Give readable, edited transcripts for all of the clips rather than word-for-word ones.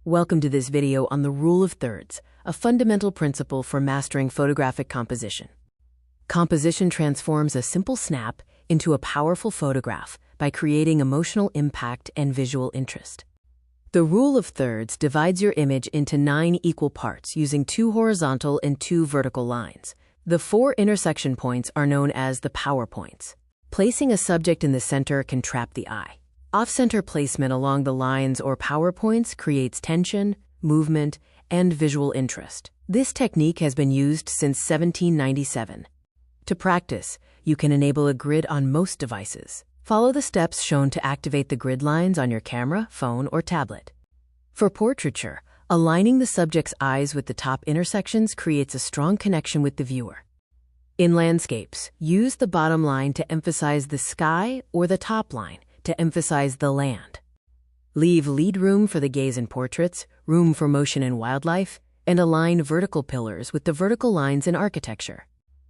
Welcome to this video on the rule of thirds, a fundamental principle for mastering photographic composition. Composition transforms a simple snap into a powerful photograph by creating emotional impact and visual interest. The rule of thirds divides your image into 9 equal parts using 2 horizontal and 2 vertical lines. The 4 intersection points are known as the power points. Placing a subject in the center can trap the eye. Off-center placement along the lines or power points creates tension, movement, and visual interest. This technique has been used since 1797. To practice, you can enable a grid on most devices. Follow the steps shown to activate the grid lines on your camera, phone, or tablet. For portraiture, aligning the subject's eyes with the top intersections creates a strong connection with the viewer. In landscapes, use the bottom line to emphasize the sky or the top line to emphasize the land. Leave lead room for the gaze in portraits, room for motion in wildlife, and align vertical pillars with the vertical lines in architecture.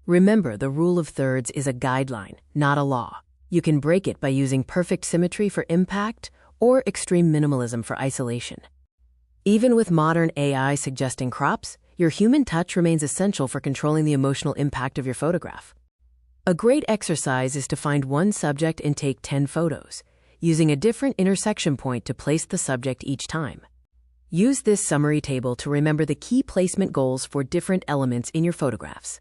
Remember, the rule of thirds is a guideline, not a law. You can break it by using perfect symmetry for impact or extreme minimalism for isolation. Even with modern AI suggesting crops, your human touch remains essential for controlling the emotional impact of your photograph. A great exercise is to find one subject and take 10 photos, using a different intersection point to place the subject each time. Use this summary table to remember the key placement goals for different elements in your photographs.